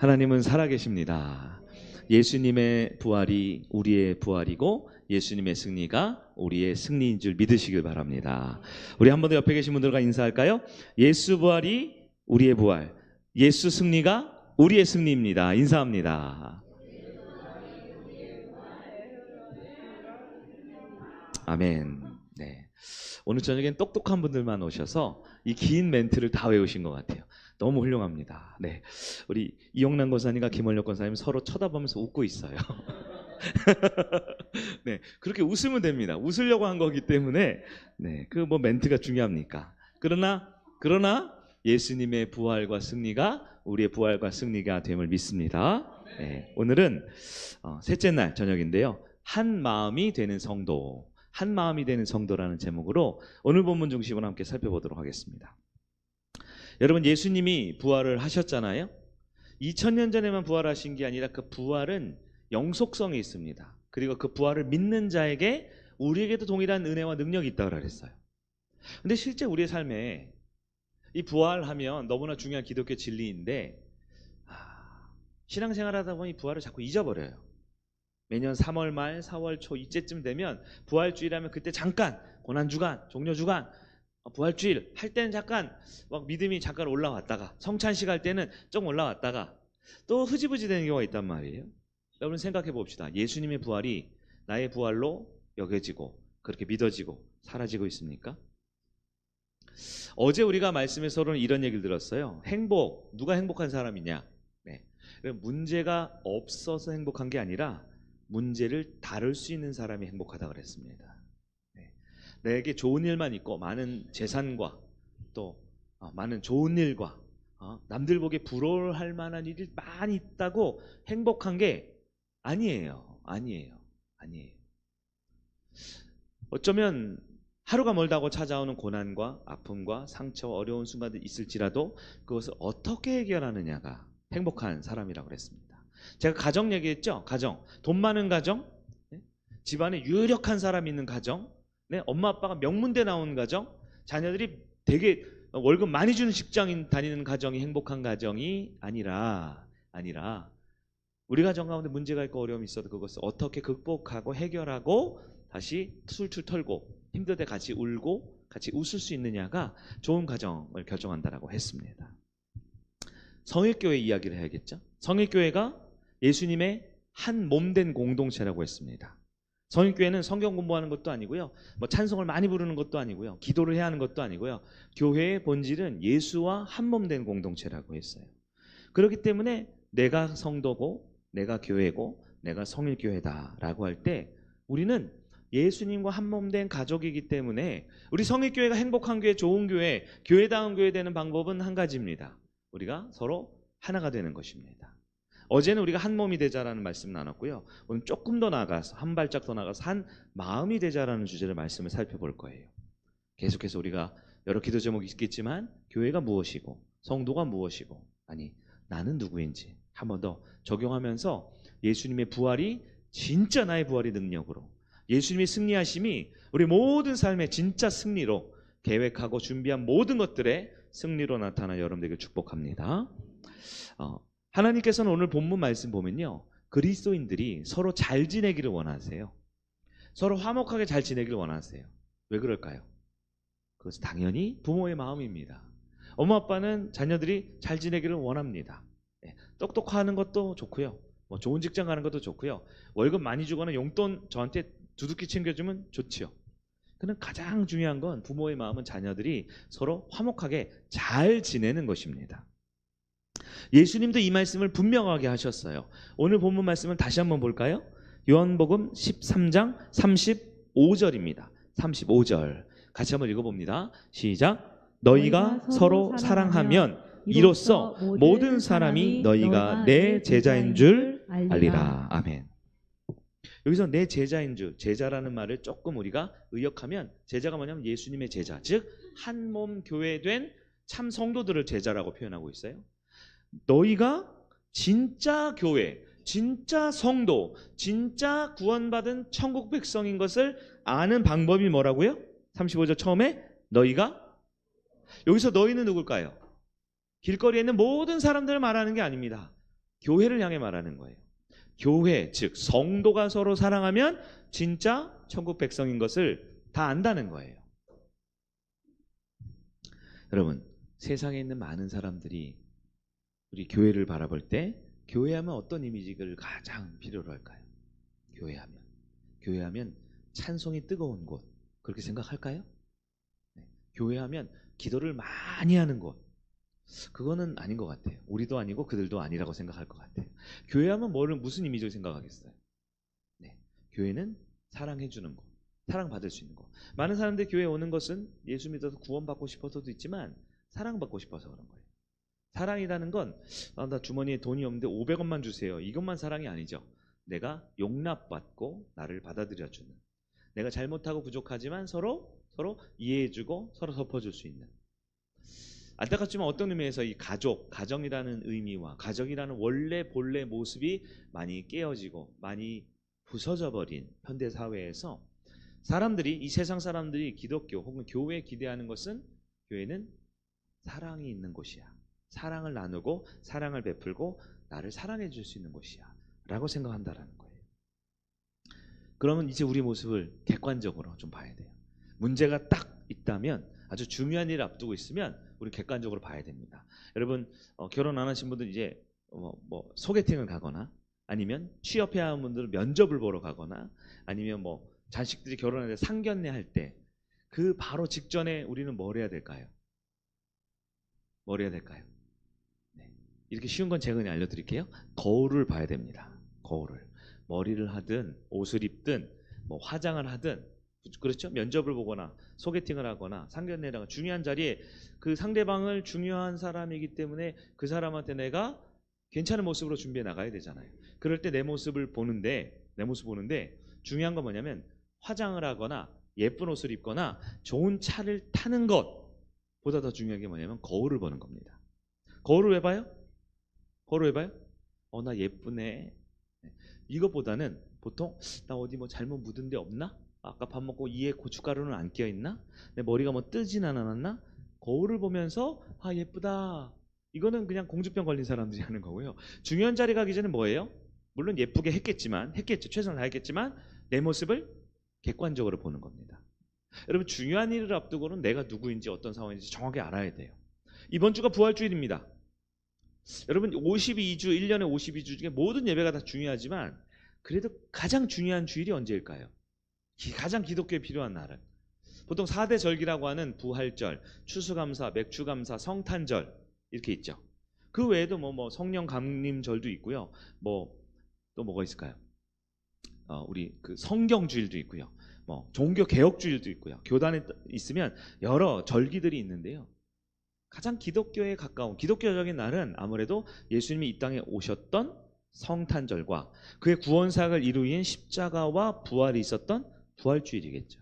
하나님은 살아계십니다. 예수님의 부활이 우리의 부활이고 예수님의 승리가 우리의 승리인 줄 믿으시길 바랍니다. 우리 한 번 더 옆에 계신 분들과 인사할까요? 예수 부활이 우리의 부활, 예수 승리가 우리의 승리입니다. 인사합니다. 아멘. 네. 오늘 저녁엔 똑똑한 분들만 오셔서 이 긴 멘트를 다 외우신 것 같아요. 너무 훌륭합니다. 네. 우리 이용남 권사님과 김원력 권사님 서로 쳐다보면서 웃고 있어요. 네. 그렇게 웃으면 됩니다. 웃으려고 한 거기 때문에 네. 그 뭐 멘트가 중요합니까? 그러나 예수님의 부활과 승리가 우리의 부활과 승리가 됨을 믿습니다. 네. 오늘은 셋째 날 저녁인데요. 한 마음이 되는 성도. 한 마음이 되는 성도라는 제목으로 오늘 본문 중심으로 함께 살펴보도록 하겠습니다. 여러분, 예수님이 부활을 하셨잖아요. 2000년 전에만 부활하신 게 아니라 그 부활은 영속성이 있습니다. 그리고 그 부활을 믿는 자에게 우리에게도 동일한 은혜와 능력이 있다고 그랬어요. 근데 실제 우리의 삶에 이 부활하면 너무나 중요한 기독교 진리인데 신앙생활 하다 보니 부활을 자꾸 잊어버려요. 매년 3월 말 4월 초 이때쯤 되면 부활주일하면 그때 잠깐 고난주간 종려주간 부활주일 할 때는 잠깐 막 믿음이 잠깐 올라왔다가 성찬식 할 때는 좀 올라왔다가 또 흐지부지 되는 경우가 있단 말이에요. 여러분 생각해 봅시다. 예수님의 부활이 나의 부활로 여겨지고 그렇게 믿어지고 사라지고 있습니까? 어제 우리가 말씀에서는 이런 얘기를 들었어요. 행복, 누가 행복한 사람이냐? 네. 문제가 없어서 행복한 게 아니라 문제를 다룰 수 있는 사람이 행복하다고 그랬습니다. 네. 내게 좋은 일만 있고 많은 재산과 또 많은 좋은 일과 남들 보기에 부러워할 만한 일이 많이 있다고 행복한 게 아니에요. 어쩌면 하루가 멀다고 찾아오는 고난과 아픔과 상처와 어려운 순간들이 있을지라도 그것을 어떻게 해결하느냐가 행복한 사람이라고 그랬습니다. 제가 가정 얘기했죠. 가정, 돈 많은 가정, 집안에 유력한 사람 있는 가정, 엄마 아빠가 명문대 나온 가정, 자녀들이 되게 월급 많이 주는 직장인 다니는 가정이 행복한 가정이 아니라 우리 가정 가운데 문제가 있고 어려움이 있어도 그것을 어떻게 극복하고 해결하고 다시 술술 털고 힘들 때 같이 울고 같이 웃을 수 있느냐가 좋은 가정을 결정한다라고 했습니다. 성일교회 이야기를 해야겠죠. 성일교회가 예수님의 한 몸된 공동체라고 했습니다. 성일교회는 성경 공부하는 것도 아니고요, 뭐 찬송을 많이 부르는 것도 아니고요, 기도를 해야 하는 것도 아니고요, 교회의 본질은 예수와 한 몸된 공동체라고 했어요. 그렇기 때문에 내가 성도고 내가 교회고 내가 성일교회다라고 할 때 우리는 예수님과 한 몸된 가족이기 때문에 우리 성일교회가 행복한 교회, 좋은 교회, 교회다운 교회 되는 방법은 한 가지입니다. 우리가 서로 하나가 되는 것입니다. 어제는 우리가 한 몸이 되자라는 말씀 나눴고요. 오늘 조금 더 나아가서 한 발짝 더 나아가서 한 마음이 되자라는 주제를 말씀을 살펴볼 거예요. 계속해서 우리가 여러 기도 제목이 있겠지만 교회가 무엇이고 성도가 무엇이고 나는 누구인지 한 번 더 적용하면서 예수님의 부활이 진짜 나의 부활의 능력으로 예수님의 승리하심이 우리 모든 삶의 진짜 승리로 계획하고 준비한 모든 것들의 승리로 나타나 여러분들에게 축복합니다. 하나님께서는 오늘 본문 말씀 보면요, 그리스도인들이 서로 잘 지내기를 원하세요. 서로 화목하게 잘 지내기를 원하세요. 왜 그럴까요? 그것은 당연히 부모의 마음입니다. 엄마 아빠는 자녀들이 잘 지내기를 원합니다. 똑똑하는 것도 좋고요, 뭐 좋은 직장 가는 것도 좋고요, 월급 많이 주거나 용돈 저한테 두둑히 챙겨주면 좋지요. 그런데 가장 중요한 건 부모의 마음은 자녀들이 서로 화목하게 잘 지내는 것입니다. 예수님도 이 말씀을 분명하게 하셨어요. 오늘 본문 말씀을 다시 한번 볼까요? 요한복음 13장 35절입니다. 35절 같이 한번 읽어봅니다. 시작. 너희가 서로 사랑하면 이로써 모든 사람이 너희가 내 제자인 줄 알리라. 아멘. 여기서 내 제자인 줄, 제자라는 말을 조금 우리가 의역하면 제자가 뭐냐면 예수님의 제자, 즉 한 몸 교회된 참 성도들을 제자라고 표현하고 있어요. 너희가 진짜 교회, 진짜 성도, 진짜 구원받은 천국 백성인 것을 아는 방법이 뭐라고요? 35절 처음에 너희가, 여기서 너희는 누굴까요? 길거리에 있는 모든 사람들을 말하는 게 아닙니다. 교회를 향해 말하는 거예요. 교회, 즉 성도가 서로 사랑하면 진짜 천국 백성인 것을 다 안다는 거예요. 여러분, 세상에 있는 많은 사람들이 우리 교회를 바라볼 때 교회하면 어떤 이미지를 가장 필요로 할까요? 교회하면 찬송이 뜨거운 곳, 그렇게 생각할까요? 네. 교회하면 기도를 많이 하는 곳, 그거는 아닌 것 같아요. 우리도 아니고 그들도 아니라고 생각할 것 같아요. 교회하면 무슨 이미지를 생각하겠어요? 네. 교회는 사랑해주는 곳, 사랑받을 수 있는 곳. 많은 사람들이 교회에 오는 것은 예수 믿어서 구원받고 싶어서도 있지만 사랑받고 싶어서 그런 거예요. 사랑이라는 건 나 주머니에 돈이 없는데 500원만 주세요, 이것만 사랑이 아니죠. 내가 용납받고 나를 받아들여주는, 내가 잘못하고 부족하지만 서로 이해해주고 서로 덮어줄 수 있는. 안타깝지만 어떤 의미에서 이 가정이라는 의미와 가정이라는 원래 본래 모습이 많이 깨어지고 많이 부서져 버린 현대 사회에서 이 세상 사람들이 기독교 혹은 교회에 기대하는 것은, 교회는 사랑이 있는 곳이야, 사랑을 나누고 사랑을 베풀고 나를 사랑해 줄 수 있는 곳이야 라고 생각한다라는 거예요. 그러면 이제 우리 모습을 객관적으로 좀 봐야 돼요. 문제가 딱 있다면, 아주 중요한 일을 앞두고 있으면 우리 객관적으로 봐야 됩니다. 여러분, 결혼 안 하신 분들 이제 소개팅을 가거나, 아니면 취업해야 하는 분들은 면접을 보러 가거나, 아니면 자식들이 결혼할 때 상견례 할 때 그 바로 직전에 우리는 뭘 해야 될까요? 네. 이렇게 쉬운 건 제가 그냥 알려드릴게요. 거울을 봐야 됩니다. 거울을. 머리를 하든 옷을 입든 화장을 하든, 그렇죠? 면접을 보거나 소개팅을 하거나 상견례를 하거나 중요한 자리에 그 상대방을 중요한 사람이기 때문에 그 사람한테 내가 괜찮은 모습으로 준비해 나가야 되잖아요. 그럴 때 내 모습 보는데 중요한 건 뭐냐면, 화장을 하거나 예쁜 옷을 입거나 좋은 차를 타는 것보다 더 중요한 게 뭐냐면 거울을 보는 겁니다. 거울을 왜 봐요? 나 예쁘네. 이것보다는 보통 나 어디 잘못 묻은 데 없나? 아까 밥 먹고 이에 고춧가루는 안 끼어있나? 내 머리가 뜨진 않았나? 거울을 보면서 예쁘다. 이거는 그냥 공주병 걸린 사람들이 하는 거고요. 중요한 자리 가기 전에 뭐예요? 물론 예쁘게 했겠죠. 최선을 다했겠지만 내 모습을 객관적으로 보는 겁니다. 여러분, 중요한 일을 앞두고는 내가 누구인지 어떤 상황인지 정확히 알아야 돼요. 이번 주가 부활주일입니다. 여러분, 52주, 1년에 52주 중에 모든 예배가 다 중요하지만 그래도 가장 중요한 주일이 언제일까요? 가장 기독교에 필요한 날은 보통 4대 절기라고 하는 부활절, 추수감사, 맥주감사, 성탄절 이렇게 있죠. 그 외에도 성령 강림절도 있고요. 또 뭐가 있을까요? 우리 그 성경주일도 있고요. 종교 개혁주일도 있고요. 교단에 있으면 여러 절기들이 있는데요. 가장 기독교에 가까운 기독교적인 날은 아무래도 예수님이 이 땅에 오셨던 성탄절과 그의 구원사역을 이루인 십자가와 부활이 있었던 부활주일이겠죠.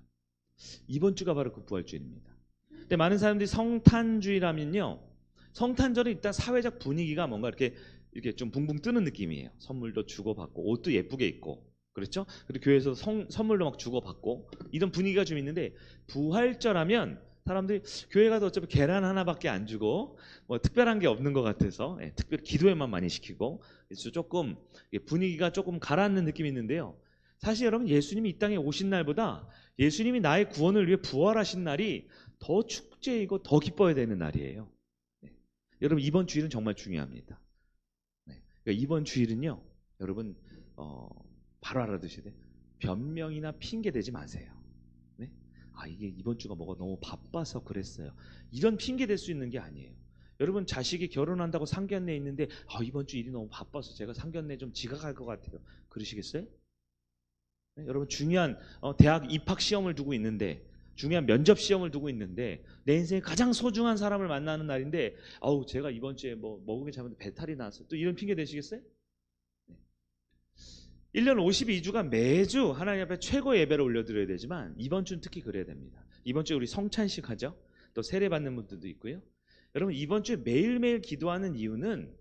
이번 주가 바로 그 부활주일입니다. 근데 많은 사람들이 성탄주일하면요, 성탄절은 일단 사회적 분위기가 뭔가 이렇게 좀 붕붕 뜨는 느낌이에요. 선물도 주고받고 옷도 예쁘게 입고, 그렇죠? 그리고 교회에서 선물도 막 주고받고 이런 분위기가 좀 있는데, 부활절하면 사람들이 교회 가도 어차피 계란 하나밖에 안 주고 특별한 게 없는 것 같아서 특별히 기도회만 많이 시키고, 그래서 조금 분위기가 조금 가라앉는 느낌이 있는데요. 사실 여러분, 예수님이 이 땅에 오신 날보다 예수님이 나의 구원을 위해 부활하신 날이 더 축제이고 더 기뻐야 되는 날이에요. 여러분, 이번 주일은 정말 중요합니다. 그러니까 이번 주일은요, 여러분 바로 알아두셔야 돼요. 변명이나 핑계 대지 마세요. 네? 이게 이번 주가 너무 바빠서 그랬어요, 이런 핑계 댈 수 있는 게 아니에요. 여러분, 자식이 결혼한다고 상견례 있는데 이번 주 일이 너무 바빠서 제가 상견례 좀 지각할 것 같아요, 그러시겠어요? 네? 여러분, 중요한 대학 입학 시험을 두고 있는데, 중요한 면접 시험을 두고 있는데, 내 인생에 가장 소중한 사람을 만나는 날인데 제가 이번 주에 먹은 게 잘못돼 배탈이 나서, 또 이런 핑계 대시겠어요? 네. 1년 52주가 매주 하나님 앞에 최고의 예배를 올려드려야 되지만 이번 주는 특히 그래야 됩니다. 이번 주에 우리 성찬식 하죠. 또 세례 받는 분들도 있고요. 여러분, 이번 주에 매일매일 기도하는 이유는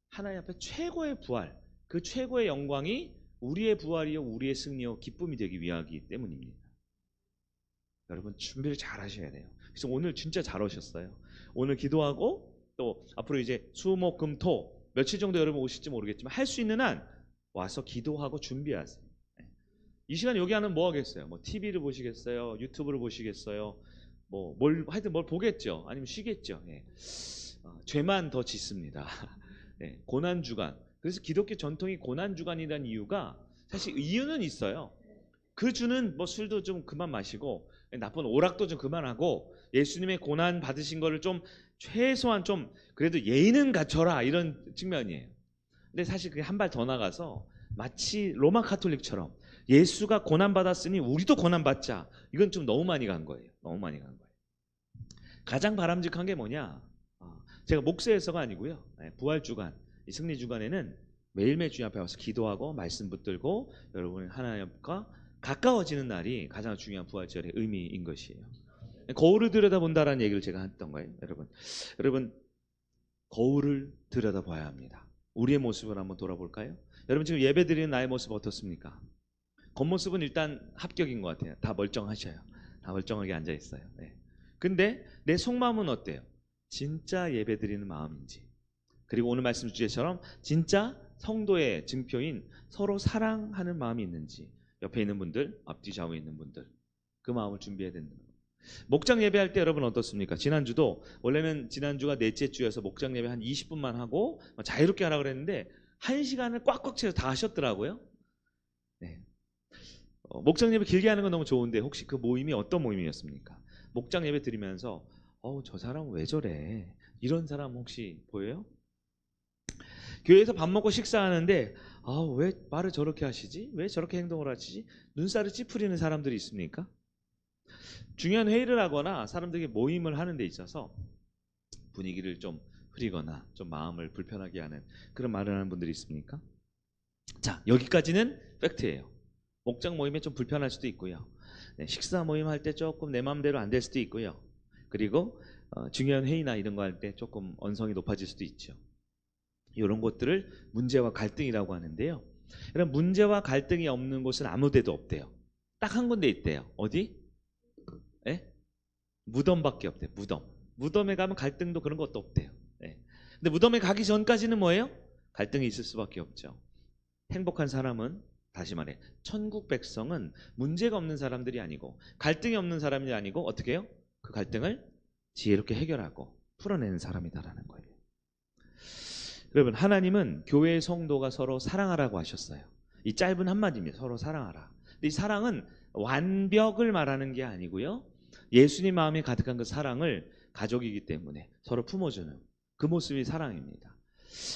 하나님 앞에 최고의 부활, 그 최고의 영광이 우리의 부활이요 우리의 승리요 기쁨이 되기 위하기 때문입니다. 여러분, 준비를 잘 하셔야 돼요. 그래서 오늘 진짜 잘 오셨어요. 오늘 기도하고 또 앞으로 이제 수, 목, 금, 토 며칠 정도 여러분 오실지 모르겠지만 할 수 있는 한 와서 기도하고 준비하세요. 이 시간 여기 하면 뭐 하겠어요? 뭐 TV를 보시겠어요? 유튜브를 보시겠어요? 뭐 하여튼 뭘 보겠죠? 아니면 쉬겠죠? 예. 죄만 더 짓습니다. 예. 고난 주간. 그래서 기독교 전통이 고난 주간이라는 이유가 사실 이유는 있어요. 그 주는 뭐 술도 좀 그만 마시고 나쁜 오락도 좀 그만하고 예수님의 고난 받으신 거를 좀 최소한 좀 그래도 예의는 갖춰라 이런 측면이에요. 근데 사실 그게 한 발 더 나가서 마치 로마 카톨릭처럼 예수가 고난 받았으니 우리도 고난 받자. 이건 좀 너무 많이 간 거예요. 너무 많이 간 거예요. 가장 바람직한 게 뭐냐? 제가 목세에서가 아니고요. 부활 주간, 이 승리 주간에는 매일매일 주님 앞에 와서 기도하고 말씀 붙들고 여러분이 하나님과 가까워지는 날이 가장 중요한 부활절의 의미인 것이에요. 거울을 들여다본다라는 얘기를 제가 했던 거예요. 여러분 거울을 들여다봐야 합니다. 우리의 모습을 한번 돌아볼까요? 여러분 지금 예배드리는 나의 모습 어떻습니까? 겉모습은 일단 합격인 것 같아요. 다 멀쩡하셔요. 다 멀쩡하게 앉아 있어요. 네. 근데 내 속마음은 어때요? 진짜 예배드리는 마음인지, 그리고 오늘 말씀 주제처럼 진짜 성도의 증표인 서로 사랑하는 마음이 있는지, 옆에 있는 분들, 앞뒤 좌우에 있는 분들, 그 마음을 준비해야 된다. 목장 예배할 때 여러분 어떻습니까? 지난주도 원래는 지난주가 넷째 주여서 목장 예배 한 20분만 하고 자유롭게 하라 그랬는데 1시간을 꽉꽉 채워서 다 하셨더라고요. 네. 목장 예배 길게 하는 건 너무 좋은데 혹시 그 모임이 어떤 모임이었습니까? 목장 예배 드리면서 저 사람은 왜 저래? 이런 사람 혹시 보여요? 교회에서 밥 먹고 식사하는데 왜 말을 저렇게 하시지? 왜 저렇게 행동을 하시지? 눈살을 찌푸리는 사람들이 있습니까? 중요한 회의를 하거나 사람들에게 모임을 하는 데 있어서 분위기를 좀 흐리거나 좀 마음을 불편하게 하는 그런 말을 하는 분들이 있습니까? 자, 여기까지는 팩트예요. 목장 모임에 좀 불편할 수도 있고요. 네, 식사 모임 할 때 조금 내 마음대로 안 될 수도 있고요. 그리고 중요한 회의나 이런 거 할 때 조금 언성이 높아질 수도 있죠. 이런 것들을 문제와 갈등이라고 하는데요. 여러분 문제와 갈등이 없는 곳은 아무 데도 없대요. 딱 한 군데 있대요. 어디? 예? 무덤밖에 없대요. 무덤에 가면 갈등도 그런 것도 없대요. 예. 근데 무덤에 가기 전까지는 뭐예요? 갈등이 있을 수밖에 없죠. 행복한 사람은, 다시 말해 천국 백성은 문제가 없는 사람들이 아니고 갈등이 없는 사람이 아니고 어떻게 해요? 그 갈등을 지혜롭게 해결하고 풀어내는 사람이다라는 거예요. 여러분 하나님은 교회의 성도가 서로 사랑하라고 하셨어요. 이 짧은 한마디입니다. 서로 사랑하라. 근데 이 사랑은 완벽을 말하는 게 아니고요. 예수님 마음에 가득한 그 사랑을 가족이기 때문에 서로 품어주는 그 모습이 사랑입니다.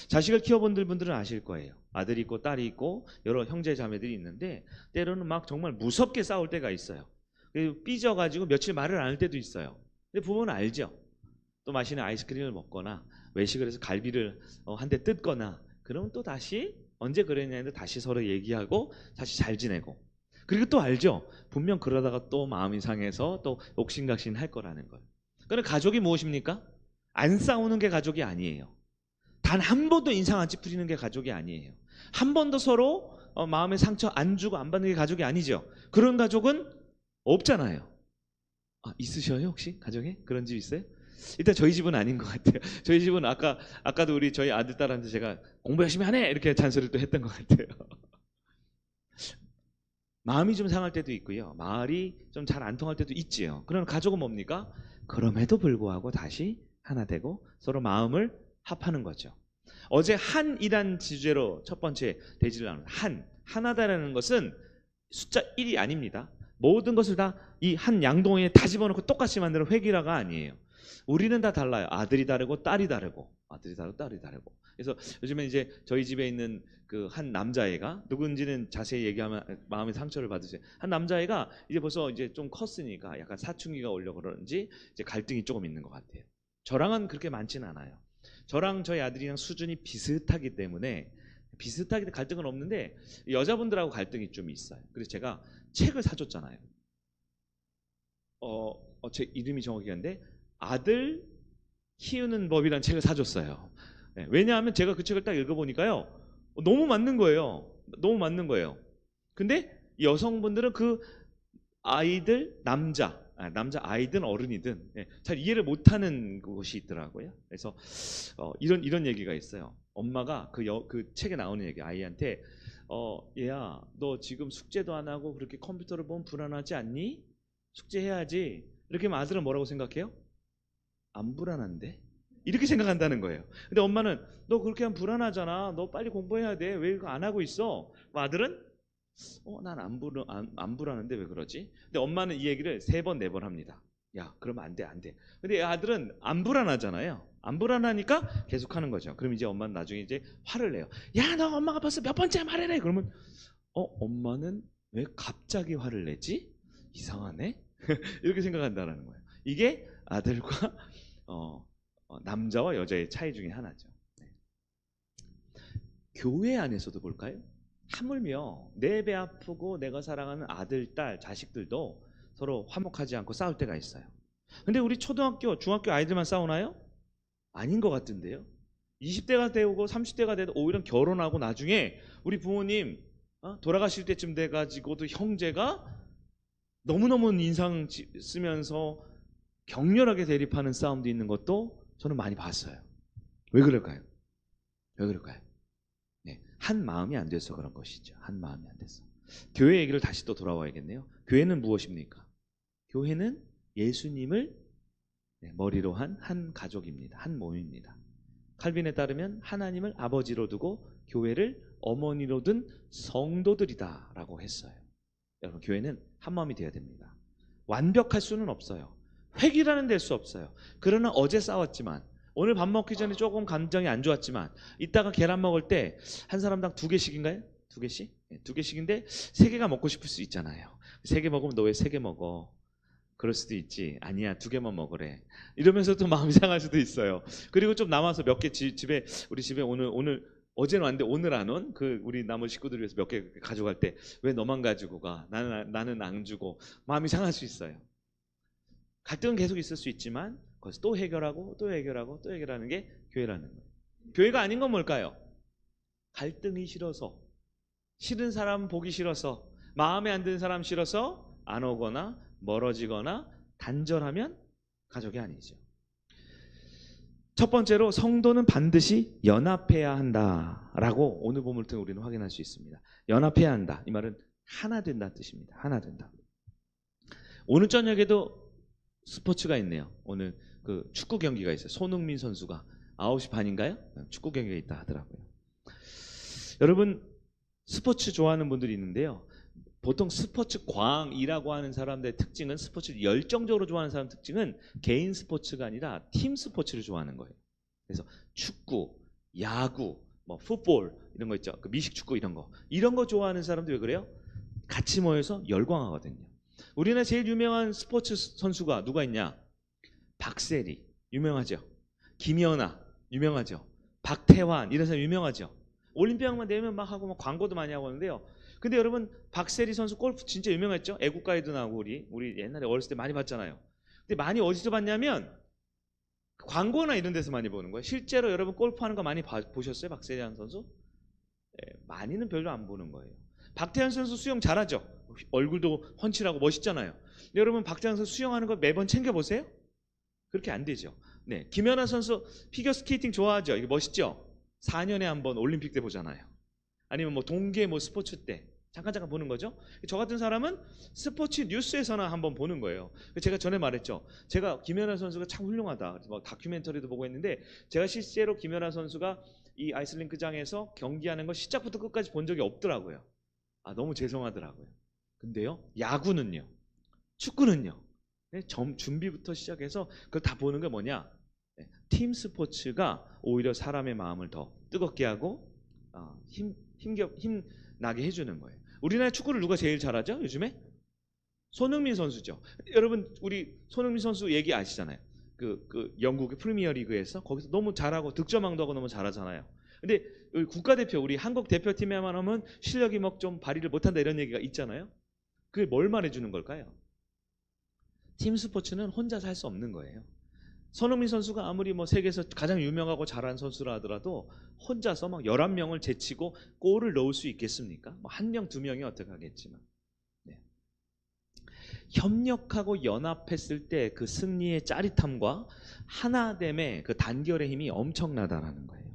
자식을 키워본 분들은 아실 거예요. 아들이 있고 딸이 있고 여러 형제 자매들이 있는데 때로는 막 정말 무섭게 싸울 때가 있어요. 삐져가지고 며칠 말을 안 할 때도 있어요. 근데 부모는 알죠. 또 맛있는 아이스크림을 먹거나 외식을 해서 갈비를 한 대 뜯거나 그러면 또 다시 언제 그랬냐는데 다시 서로 얘기하고 다시 잘 지내고, 그리고 또 알죠. 분명 그러다가 또 마음이 상해서 또 옥신각신 할 거라는 걸. 그러니까 가족이 무엇입니까? 안 싸우는 게 가족이 아니에요. 단 한 번도 인상 안 찌푸리는 게 가족이 아니에요. 한 번도 서로 마음의 상처 안 주고 안 받는 게 가족이 아니죠. 그런 가족은 없잖아요. 있으셔요 혹시 가정에? 그런 집 있어요? 일단 저희 집은 아닌 것 같아요. 저희 집은 아까도 우리 저희 아들 딸한테 제가 공부 열심히 하네 이렇게 잔소리를 또 했던 것 같아요. 마음이 좀 상할 때도 있고요. 말이 좀 잘 안 통할 때도 있지요. 그러나 가족은 뭡니까? 그럼에도 불구하고 다시 하나 되고 서로 마음을 합하는 거죠. 어제 한이란 주제로 첫 번째 대지를 나눈 하나다라는 것은 숫자 1이 아닙니다. 모든 것을 다 이 한 양동이에 다 집어넣고 똑같이 만드는 획일화가 아니에요. 우리는 다 달라요. 아들이 다르고 딸이 다르고 딸이 다르고. 그래서 요즘에 이제 저희 집에 있는 그 한 남자애가, 누군지는 자세히 얘기하면 마음의 상처를 받으세요. 한 남자애가 이제 벌써 이제 좀 컸으니까 약간 사춘기가 오려 그러는지 이제 갈등이 조금 있는 것 같아요. 저랑은 그렇게 많지는 않아요. 저랑 저희 아들이랑 수준이 비슷하기 때문에 비슷하게 갈등은 없는데 여자분들하고 갈등이 좀 있어요. 그래서 제가 책을 사줬잖아요. 제 이름이 정확히 한데 아들 키우는 법이라는 책을 사줬어요. 네, 왜냐하면 제가 그 책을 딱 읽어보니까요, 너무 맞는 거예요. 너무 맞는 거예요. 근데 여성분들은 그 아이들 남자 남자 아이든 어른이든 잘 이해를 못하는 곳이 있더라고요. 그래서 이런 얘기가 있어요. 엄마가 그 책에 나오는 얘기, 아이한테 얘야, 너 지금 숙제도 안 하고 그렇게 컴퓨터를 보면 불안하지 않니? 숙제해야지. 이렇게 하면 아들은 뭐라고 생각해요? 안 불안한데? 이렇게 생각한다는 거예요. 근데 엄마는 너 그렇게 하면 불안하잖아. 너 빨리 공부해야 돼. 왜 이거 안 하고 있어? 아들은 난 안 불안한데 왜 그러지? 근데 엄마는 이 얘기를 3번, 4번 합니다. 야, 그러면 안 돼, 안 돼. 근데 아들은 안 불안하잖아요. 안 불안하니까 계속 하는 거죠. 그럼 이제 엄마는 나중에 이제 화를 내요. 야, 너 엄마가 벌써 몇 번째 말해래? 그러면 엄마는 왜 갑자기 화를 내지? 이상하네? 이렇게 생각한다는 거예요. 이게 아들과 남자와 여자의 차이 중에 하나죠. 네. 교회 안에서도 볼까요? 하물며 내 배 아프고 내가 사랑하는 아들, 딸, 자식들도 서로 화목하지 않고 싸울 때가 있어요. 근데 우리 초등학교, 중학교 아이들만 싸우나요? 아닌 것 같은데요. 20대가 되고 30대가 돼도 오히려 결혼하고 나중에 우리 부모님 돌아가실 때쯤 돼가지고도 형제가 너무너무 인상 쓰면서 격렬하게 대립하는 싸움도 있는 것도 저는 많이 봤어요. 왜 그럴까요? 왜 그럴까요? 네, 한 마음이 안 돼서 그런 것이죠. 한 마음이 안 돼서. 교회 얘기를 다시 또 돌아와야겠네요. 교회는 무엇입니까? 교회는 예수님을 머리로 한 가족입니다. 한 몸입니다. 칼빈에 따르면 하나님을 아버지로 두고 교회를 어머니로 둔 성도들이다 라고 했어요. 여러분, 교회는 한 마음이 되어야 됩니다. 완벽할 수는 없어요. 획일화는 될 수 없어요. 그러나 어제 싸웠지만, 오늘 밥 먹기 전에 조금 감정이 안 좋았지만, 이따가 계란 먹을 때 한 사람당 2개씩인가요? 2개씩? 2개씩인데 3개가 먹고 싶을 수 있잖아요. 3개 먹으면 너 왜 3개 먹어? 그럴 수도 있지. 아니야, 2개만 먹으래. 이러면서 또 마음이 상할 수도 있어요. 그리고 좀 남아서 몇 개 우리 집에 오늘 어제는 왔는데 오늘 안 온 그 우리 남은 식구들 위해서 몇 개 가져갈 때 왜 너만 가지고 가? 나는 안 주고 마음이 상할 수 있어요. 갈등은 계속 있을 수 있지만 거기서 또 해결하고 또 해결하고 또 해결하는 게 교회라는 거예요. 교회가 아닌 건 뭘까요? 갈등이 싫어서, 싫은 사람 보기 싫어서, 마음에 안 드는 사람 싫어서 안 오거나 멀어지거나 단절하면 가족이 아니죠. 첫 번째로 성도는 반드시 연합해야 한다라고 오늘 본문을 통해 우리는 확인할 수 있습니다. 연합해야 한다. 이 말은 하나 된다는 뜻입니다. 하나 된다. 오늘 저녁에도 스포츠가 있네요. 오늘 그 축구 경기가 있어요. 손흥민 선수가 9시 반인가요? 축구 경기가 있다 하더라고요. 여러분, 스포츠 좋아하는 분들이 있는데요. 보통 스포츠 광이라고 하는 사람들의 특징은, 스포츠를 열정적으로 좋아하는 사람 특징은 개인 스포츠가 아니라 팀 스포츠를 좋아하는 거예요. 그래서 축구, 야구, 풋볼 이런 거 있죠. 그 미식축구 이런 거 좋아하는 사람들 왜 그래요? 같이 모여서 열광하거든요. 우리나라 제일 유명한 스포츠 선수가 누가 있냐? 박세리 유명하죠. 김연아 유명하죠. 박태환 이런 사람 유명하죠. 올림픽만 되면 막 하고 막 광고도 많이 하고 하는데요. 근데 여러분, 박세리 선수 골프 진짜 유명했죠. 애국가에도 나오고 우리 옛날에 어렸을 때 많이 봤잖아요. 근데 많이 어디서 봤냐면 광고나 이런 데서 많이 보는 거예요. 실제로 여러분 골프하는 거 많이 보셨어요? 박세리 선수? 네, 많이는 별로 안 보는 거예요. 박태환 선수 수영 잘하죠. 얼굴도 훤칠하고 멋있잖아요. 근데 여러분, 박태환 선수 수영하는 거 매번 챙겨보세요? 그렇게 안 되죠. 네, 김연아 선수 피겨스케이팅 좋아하죠. 이게 멋있죠. 4년에 한 번 올림픽 때 보잖아요. 아니면 동계 스포츠 때 잠깐 보는 거죠. 저 같은 사람은 스포츠 뉴스에서나 한번 보는 거예요. 제가 전에 말했죠. 제가 김연아 선수가 참 훌륭하다. 다큐멘터리도 보고 했는데, 제가 실제로 김연아 선수가 이 아이스링크장에서 경기하는 거 시작부터 끝까지 본 적이 없더라고요. 너무 죄송하더라고요. 근데요, 야구는요, 축구는요, 준비부터 시작해서 그걸 다 보는 게 뭐냐? 팀 스포츠가 오히려 사람의 마음을 더 뜨겁게 하고 힘나게 해주는 거예요. 우리나라 축구를 누가 제일 잘하죠? 요즘에? 손흥민 선수죠. 여러분, 우리 손흥민 선수 얘기 아시잖아요. 그 영국의 프리미어 리그에서 거기서 너무 잘하고 득점왕도 하고 너무 잘하잖아요. 근데 국가대표, 우리 한국 대표팀에만 하면 실력이 좀 발휘를 못한다 이런 얘기가 있잖아요. 그게 뭘 말해주는 걸까요? 팀 스포츠는 혼자서 할 수 없는 거예요. 손흥민 선수가 아무리 세계에서 가장 유명하고 잘하는 선수라 하더라도 혼자서 11명을 제치고 골을 넣을 수 있겠습니까? 1명, 2명이 어떻게 하겠지만. 네. 협력하고 연합했을 때 그 승리의 짜릿함과 하나됨의 그 단결의 힘이 엄청나다라는 거예요.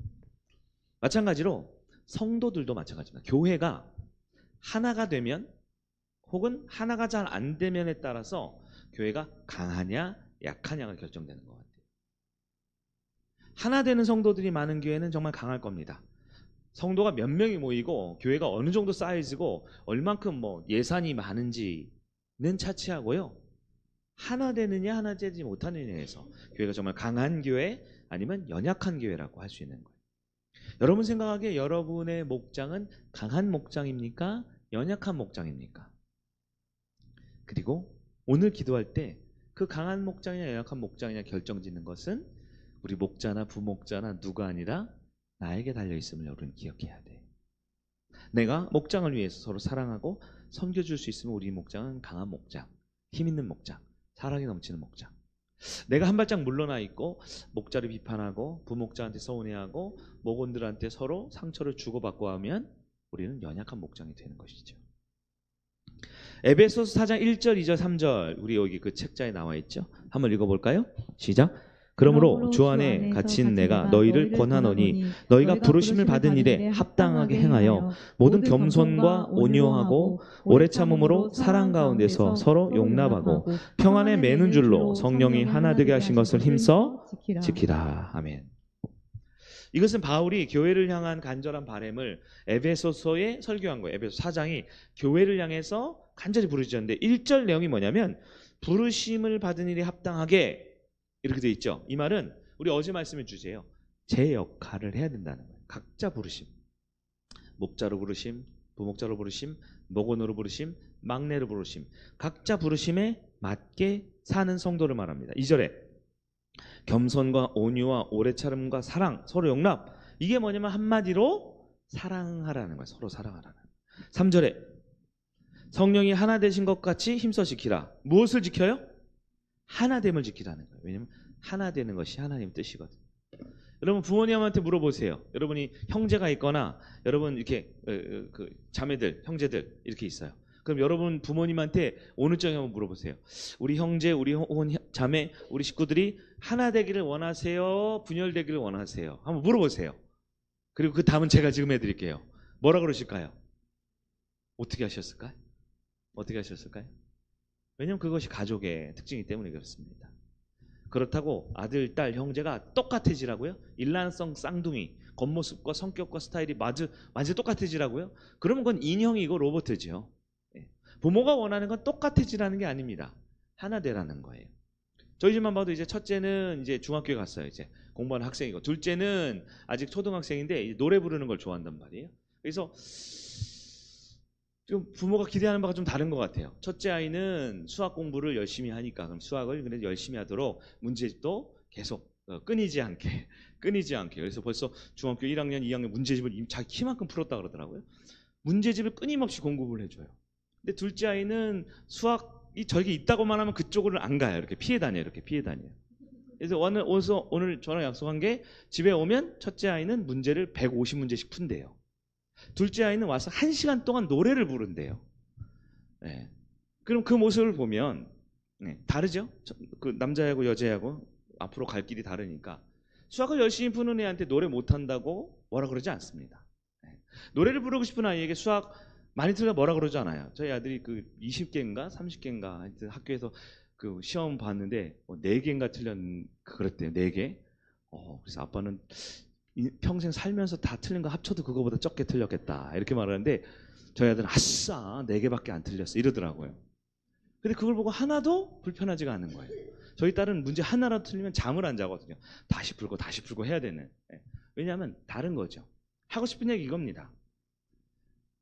마찬가지로 성도들도 마찬가지입니다. 교회가 하나가 되면 혹은 하나가 잘 안 되면에 따라서 교회가 강하냐 약하냐가 결정되는 것 같아요. 하나 되는 성도들이 많은 교회는 정말 강할 겁니다. 성도가 몇 명이 모이고 교회가 어느 정도 사이즈고 얼만큼 뭐 예산이 많은지는 차치하고요. 하나 되느냐 하나 되지 못하느냐에서 교회가 정말 강한 교회 아니면 연약한 교회라고 할 수 있는 거예요. 여러분 생각하기에 여러분의 목장은 강한 목장입니까? 연약한 목장입니까? 그리고 오늘 기도할 때 그 강한 목장이냐 연약한 목장이냐 결정짓는 것은 우리 목자나 부목자나 누가 아니라 나에게 달려있음을 여러분 기억해야 돼. 내가 목장을 위해서 서로 사랑하고 섬겨줄 수 있으면 우리 목장은 강한 목장, 힘있는 목장, 사랑이 넘치는 목장. 내가 한 발짝 물러나 있고 목자를 비판하고 부목자한테 서운해하고 목원들한테 서로 상처를 주고받고 하면 우리는 연약한 목장이 되는 것이죠. 에베소서 4장 1절, 2절, 3절 우리 여기 그 책자에 나와 있죠. 한번 읽어볼까요? 시작. 그러므로 주 안에 갇힌 내가 너희를 권하노니 너희가 부르심을 받은 일에 합당하게 행하여 모든 겸손과 온유하고 오래 참음으로 사랑 가운데서 서로 용납하고 평안에 매는 줄로 성령이 하나 되게 하신 것을 힘써 지키라. 아멘. 이것은 바울이 교회를 향한 간절한 바람을 에베소서에 설교한 거예요. 에베소 4장이 교회를 향해서 간절히 부르짖었는데 1절 내용이 뭐냐면 부르심을 받은 일에 합당하게 이렇게 돼 있죠. 이 말은 우리 어제 말씀의 주제예요. 제 역할을 해야 된다는 거예요. 각자 부르심. 목자로 부르심, 부목자로 부르심, 목원으로 부르심, 막내로 부르심. 각자 부르심에 맞게 사는 성도를 말합니다. 2절에 겸손과 온유와 오래 참음과 사랑, 서로 용납. 이게 뭐냐면 한마디로 사랑하라는 거예요. 서로 사랑하라는 거예요. 3절에 성령이 하나 되신 것 같이 힘써 지키라. 무엇을 지켜요? 하나됨을 지키라는 거예요. 왜냐하면 하나 되는 것이 하나님 뜻이거든요. 여러분 부모님한테 물어보세요. 여러분이 형제가 있거나 여러분 이렇게 그 자매들, 형제들 이렇게 있어요. 그럼 여러분 부모님한테 오늘 저녁에 한번 물어보세요. 우리 형제, 우리 자매, 우리 식구들이 하나 되기를 원하세요? 분열되기를 원하세요? 한번 물어보세요. 그리고 그 다음은 제가 지금 해드릴게요. 뭐라 그러실까요? 어떻게 하셨을까요? 어떻게 하셨을까요? 왜냐하면 그것이 가족의 특징이기 때문에 그렇습니다. 그렇다고 아들, 딸, 형제가 똑같아지라고요? 일란성 쌍둥이, 겉모습과 성격과 스타일이 완전 똑같아지라고요? 그러면 그건 인형이고 로봇이죠. 부모가 원하는 건 똑같아지라는 게 아닙니다. 하나 되라는 거예요. 저희 집만 봐도 이제 첫째는 이제 중학교에 갔어요. 이제 공부하는 학생이고 둘째는 아직 초등학생인데 이제 노래 부르는 걸 좋아한단 말이에요. 그래서 좀 부모가 기대하는 바가 좀 다른 것 같아요. 첫째 아이는 수학 공부를 열심히 하니까 그럼 수학을 그래도 열심히 하도록 문제집도 계속 끊이지 않게 그래서 벌써 중학교 1학년, 2학년 문제집을 자기 키만큼 풀었다 그러더라고요. 문제집을 끊임없이 공부를 해줘요. 근데 둘째 아이는 수학이 저기 있다고만 하면 그쪽으로 안 가요. 이렇게 피해 다녀요. 그래서 오늘 저랑 약속한 게 집에 오면 첫째 아이는 문제를 150문제씩 푼대요. 둘째 아이는 와서 1시간 동안 노래를 부른대요. 네. 그럼 그 모습을 보면 다르죠? 그 남자하고 여자하고 앞으로 갈 길이 다르니까 수학을 열심히 푸는 애한테 노래 못한다고 뭐라 그러지 않습니다. 네. 노래를 부르고 싶은 아이에게 수학 많이 틀려 뭐라 그러지 않아요. 저희 아들이 그 20개인가 30개인가 하여튼 학교에서 그 시험 봤는데 4개인가 그랬대요. 4개. 그래서 아빠는 평생 살면서 다 틀린 거 합쳐도 그거보다 적게 틀렸겠다 이렇게 말하는데 저희 아들은 아싸 4개밖에 안 틀렸어 이러더라고요. 근데 그걸 보고 하나도 불편하지가 않은 거예요. 저희 딸은 문제 하나라도 틀리면 잠을 안 자거든요. 다시 풀고 해야 되는. 왜냐하면 다른 거죠. 하고 싶은 얘기 이겁니다.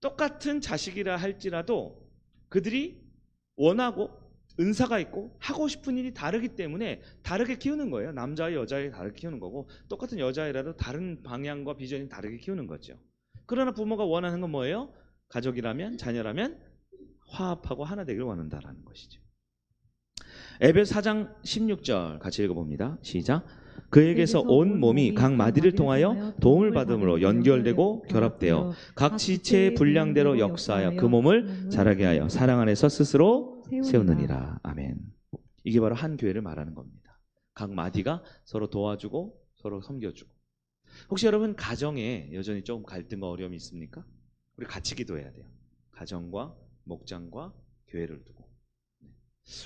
똑같은 자식이라 할지라도 그들이 원하고 은사가 있고 하고 싶은 일이 다르기 때문에 다르게 키우는 거예요. 남자와 여자아이 다르게 키우는 거고 똑같은 여자아이라도 다른 방향과 비전이 다르게 키우는 거죠. 그러나 부모가 원하는 건 뭐예요? 가족이라면 자녀라면 화합하고 하나 되기를 원한다라는 것이죠. 에베소 4장 16절 같이 읽어봅니다. 시작. 그에게서 온 몸이 각 마디를 통하여 도움을 받음으로 연결되고 결합되어 각 지체의 분량대로 역사하여 그 몸을 자라게 하여 사랑 안에서 스스로 세우느니라. 아멘. 이게 바로 한 교회를 말하는 겁니다. 각 마디가 서로 도와주고 서로 섬겨주고. 혹시 여러분 가정에 여전히 좀 갈등과 어려움이 있습니까? 우리 같이 기도해야 돼요. 가정과 목장과 교회를 두고.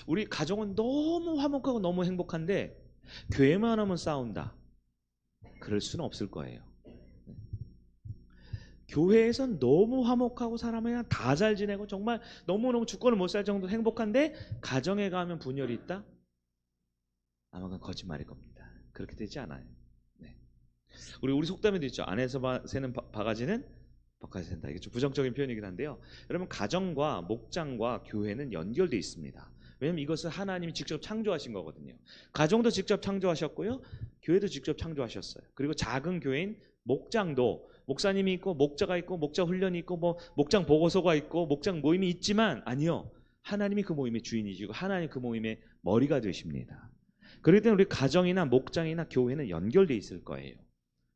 우리 가정은 너무 화목하고 너무 행복한데 교회만 하면 싸운다. 그럴 수는 없을 거예요. 교회에선 너무 화목하고 사람이랑 다 잘 지내고 정말 너무너무 죽고는 못 살 정도로 행복한데 가정에 가면 분열이 있다? 아마 그건 거짓말일 겁니다. 그렇게 되지 않아요. 네. 우리 속담에도 있죠. 안에서 새는 바가지는 벅가지 샌다. 이게 좀 부정적인 표현이긴 한데요. 여러분 가정과 목장과 교회는 연결되어 있습니다. 왜냐하면 이것을 하나님이 직접 창조하신 거거든요. 가정도 직접 창조하셨고요. 교회도 직접 창조하셨어요. 그리고 작은 교회인 목장도 목사님이 있고 목자가 있고 목자 훈련이 있고 뭐 목장 보고서가 있고 목장 모임이 있지만 아니요. 하나님이 그 모임의 주인이시고 하나님 그 모임의 머리가 되십니다. 그렇기 때문에 우리 가정이나 목장이나 교회는 연결되어 있을 거예요.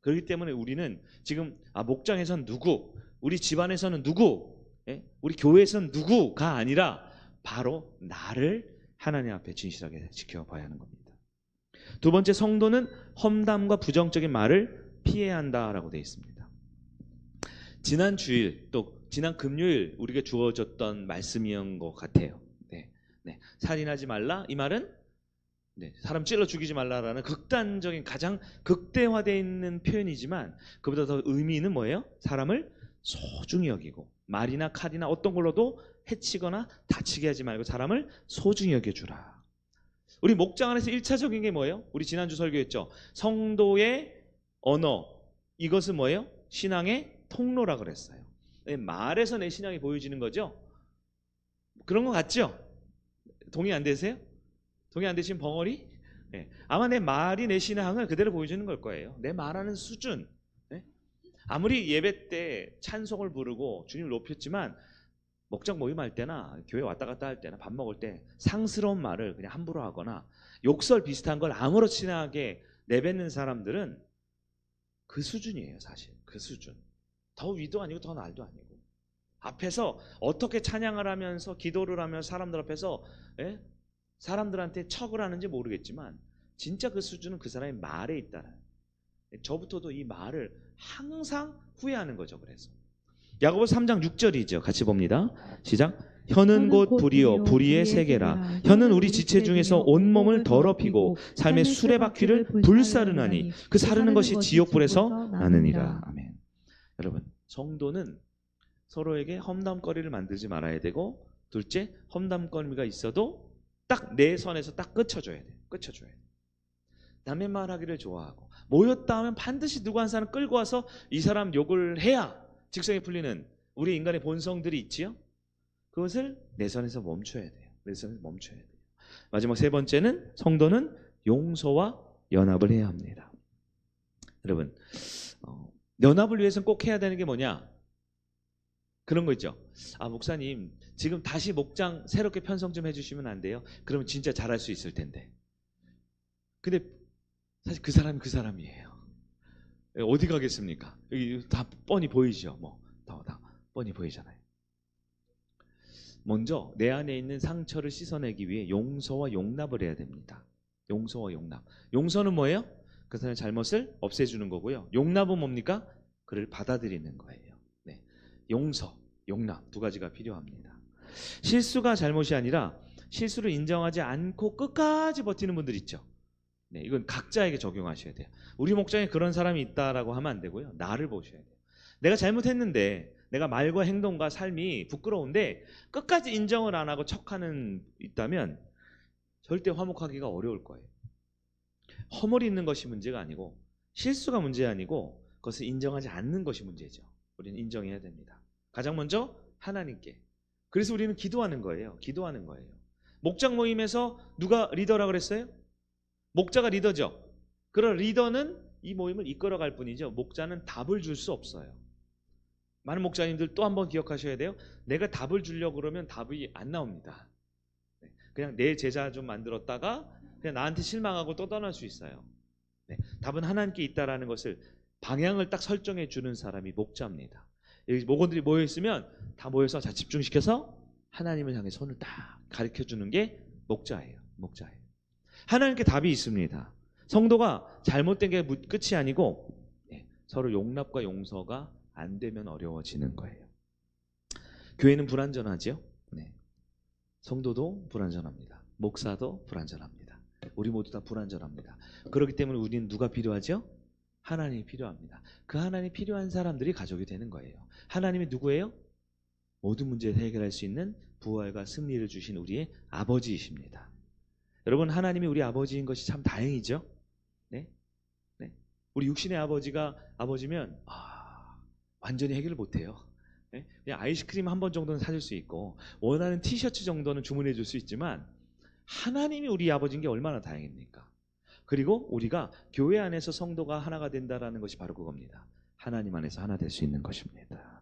그렇기 때문에 우리는 지금 목장에서는 누구, 우리 집안에서는 누구, 우리 교회에서는 누구가 아니라 바로 나를 하나님 앞에 진실하게 지켜봐야 하는 겁니다. 두 번째, 성도는 험담과 부정적인 말을 피해야 한다라고 되어 있습니다. 지난 주일 또 지난 금요일 우리가 주어졌던 말씀이었던 것 같아요. 네. 살인하지 말라. 이 말은 사람 찔러 죽이지 말라라는 극단적인 가장 극대화되어 있는 표현이지만 그보다 더 의미는 뭐예요? 사람을 소중히 여기고 말이나 칼이나 어떤 걸로도 해치거나 다치게 하지 말고 사람을 소중히 여겨주라. 우리 목장 안에서 1차적인 게 뭐예요? 우리 지난주 설교했죠. 성도의 언어, 이것은 뭐예요? 신앙의 통로라 그랬어요. 말에서 내 신앙이 보여지는 거죠. 그런 거 같죠? 동의 안 되세요? 동의 안 되시면 벙어리? 아마 내 말이 내 신앙을 그대로 보여주는 걸 거예요. 내 말하는 수준. 아무리 예배 때 찬송을 부르고 주님을 높였지만 목장 모임할 때나 교회 왔다 갔다 할 때나 밥 먹을 때 상스러운 말을 그냥 함부로 하거나 욕설 비슷한 걸 아무렇지나게 내뱉는 사람들은 그 수준이에요. 사실 그 수준. 더 위도 아니고 더 날도 아니고 앞에서 어떻게 찬양을 하면서 기도를 하며 사람들 앞에서 사람들한테 척을 하는지 모르겠지만 진짜 그 수준은 그 사람의 말에 있다는. 저부터도 이 말을 항상 후회하는 거죠. 그래서 야고보서 3장 6절이죠. 같이 봅니다. 시작. 혀는 곧 불이요 불의의 세계라. 혀는 우리 지체 중에서 온몸을 더럽히고 삶의 수레바퀴를 불사르나니 그 사르는 것이 지옥불에서 나느니라. 아멘. 여러분, 성도는 서로에게 험담거리를 만들지 말아야 되고, 둘째, 험담거리가 있어도 딱 내 선에서 딱 끊쳐줘야 돼. 끊쳐줘야 돼. 남의 말하기를 좋아하고 모였다 하면 반드시 누구 한 사람 끌고 와서 이 사람 욕을 해야 직성이 풀리는 우리 인간의 본성들이 있지요. 그것을 내 선에서 멈춰야 돼요. 내 선에서 멈춰야 돼요. 마지막 세 번째는 성도는 용서와 연합을 해야 합니다. 여러분, 연합을 위해서는 꼭 해야 되는 게 뭐냐? 그런 거 있죠. 목사님 지금 다시 목장 새롭게 편성 좀 해주시면 안 돼요? 그러면 진짜 잘할 수 있을 텐데. 근데 사실 그 사람이 그 사람이에요. 어디 가겠습니까? 여기 다 뻔히 보이죠. 다 뻔히 보이잖아요. 먼저 내 안에 있는 상처를 씻어내기 위해 용서와 용납을 해야 됩니다. 용서와 용납. 용서는 뭐예요? 그 사람의 잘못을 없애주는 거고요. 용납은 뭡니까? 그를 받아들이는 거예요. 네. 용서, 용납 두 가지가 필요합니다. 실수가 잘못이 아니라 실수를 인정하지 않고 끝까지 버티는 분들 있죠. 네, 이건 각자에게 적용하셔야 돼요. 우리 목장에 그런 사람이 있다라고 하면 안 되고요. 나를 보셔야 돼요. 내가 잘못했는데 내가 말과 행동과 삶이 부끄러운데 끝까지 인정을 안 하고 척하는 있다면 절대 화목하기가 어려울 거예요. 허물이 있는 것이 문제가 아니고 실수가 문제 아니고 그것을 인정하지 않는 것이 문제죠. 우리는 인정해야 됩니다. 가장 먼저 하나님께. 그래서 우리는 기도하는 거예요. 기도하는 거예요. 목장 모임에서 누가 리더라고 그랬어요? 목자가 리더죠. 그런 리더는 이 모임을 이끌어갈 뿐이죠. 목자는 답을 줄 수 없어요. 많은 목자님들 또 한 번 기억하셔야 돼요. 내가 답을 주려고 그러면 답이 안 나옵니다. 그냥 내 제자 좀 만들었다가 그냥 나한테 실망하고 또 떠날 수 있어요. 답은 하나님께 있다라는 것을 방향을 딱 설정해 주는 사람이 목자입니다. 여기 목원들이 모여 있으면 다 모여서 자 집중시켜서 하나님을 향해 손을 딱 가르쳐 주는 게 목자예요. 목자예요. 하나님께 답이 있습니다. 성도가 잘못된 게 끝이 아니고 서로 용납과 용서가 안 되면 어려워지는 거예요. 교회는 불완전하죠. 네. 성도도 불완전합니다. 목사도 불완전합니다. 우리 모두 다 불완전합니다. 그렇기 때문에 우리는 누가 필요하죠? 하나님이 필요합니다. 그 하나님이 필요한 사람들이 가족이 되는 거예요. 하나님이 누구예요? 모든 문제를 해결할 수 있는 부활과 승리를 주신 우리의 아버지이십니다. 여러분, 하나님이 우리 아버지인 것이 참 다행이죠. 네? 네. 우리 육신의 아버지면 완전히 해결을 못해요. 네? 그냥 아이스크림 한 번 정도는 사줄 수 있고 원하는 티셔츠 정도는 주문해 줄 수 있지만 하나님이 우리 아버지인 게 얼마나 다행입니까? 그리고 우리가 교회 안에서 성도가 하나가 된다라는 것이 바로 그겁니다. 하나님 안에서 하나 될 수 있는 것입니다.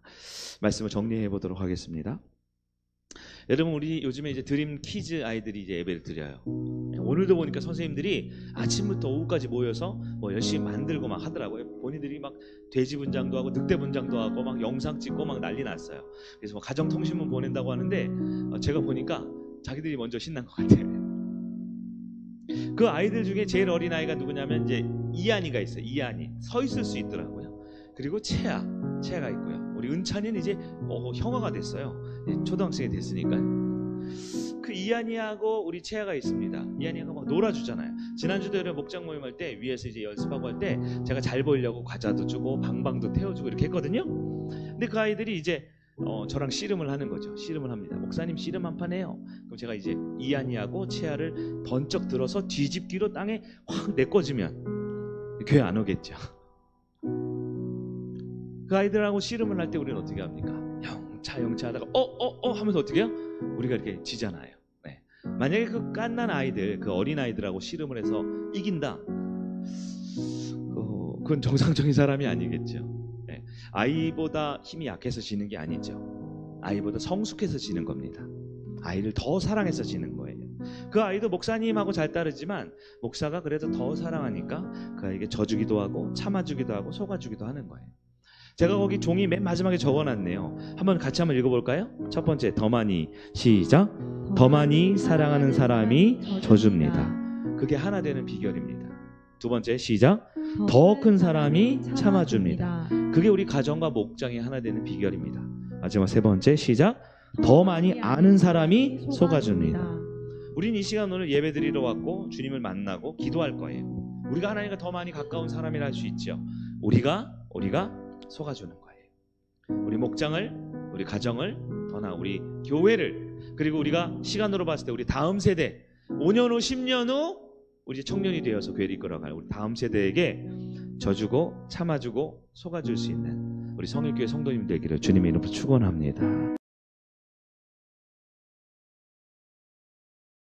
말씀을 정리해 보도록 하겠습니다. 여러분, 우리 요즘에 이제 드림 키즈 아이들이 이제 예배를 드려요. 오늘도 보니까 선생님들이 아침부터 오후까지 모여서 뭐 열심히 만들고 막 하더라고요. 본인들이 막 돼지 분장도 하고 늑대 분장도 하고 막 영상 찍고 막 난리 났어요. 그래서 뭐 가정통신문 보낸다고 하는데 제가 보니까 자기들이 먼저 신난 것 같아요. 그 아이들 중에 제일 어린 아이가 누구냐면 이제 이한이가 있어요. 이한이 서 있을 수 있더라고요. 그리고 채아가 있고요. 우리 은찬이는 이제 형아가 됐어요. 초등학생이 됐으니까. 그 이한이하고 우리 채아가 있습니다. 이한이가 막 놀아주잖아요. 지난주도 여러분 목장 모임 할 때 위에서 이제 연습하고 할 때 제가 잘 보이려고 과자도 주고 방방도 태워주고 이렇게 했거든요. 근데 그 아이들이 이제 저랑 씨름을 하는 거죠. 씨름을 합니다. 목사님 씨름 한 판 해요. 그럼 제가 이제 이한이하고 채아를 번쩍 들어서 뒤집기로 땅에 확 내꽂으면 교회 안 오겠죠. 그 아이들하고 씨름을 할 때 우리는 어떻게 합니까? 영차 하다가 하면서 어떻게 해요? 우리가 이렇게 지잖아요. 네. 만약에 그 갓난 아이들, 그 어린 아이들하고 씨름을 해서 이긴다. 그건 정상적인 사람이 아니겠죠. 네. 아이보다 힘이 약해서 지는 게 아니죠. 아이보다 성숙해서 지는 겁니다. 아이를 더 사랑해서 지는 거예요. 그 아이도 목사님하고 잘 따르지만 목사가 그래도 더 사랑하니까 그 아이에게 져주기도 하고 참아주기도 하고 속아주기도 하는 거예요. 제가 거기 종이 맨 마지막에 적어놨네요. 한번 같이 한번 읽어볼까요? 첫 번째, 더 많이. 시작. 더 많이 사랑하는 사람이 져줍니다. 그게 하나 되는 비결입니다. 두 번째, 시작. 더 큰 사람이 참아줍니다. 그게 우리 가정과 목장이 하나 되는 비결입니다. 마지막 세 번째, 시작. 더 많이 아는 사람이 속아줍니다. 우린 이 시간 오늘 예배 드리러 왔고 주님을 만나고 기도할 거예요. 우리가 하나님과 더 많이 가까운 사람이라 할 수 있죠. 우리가 속아주는 거예요. 우리 목장을, 우리 가정을, 더나 우리 교회를, 그리고 우리가 시간으로 봤을 때 우리 다음 세대, 5년 후, 10년 후 우리 청년이 되어서 교회를 이끌어갈 우리 다음 세대에게 져주고 참아주고 속아줄 수 있는 우리 성일교회 성도님 되기를 주님의 이름으로 축원합니다.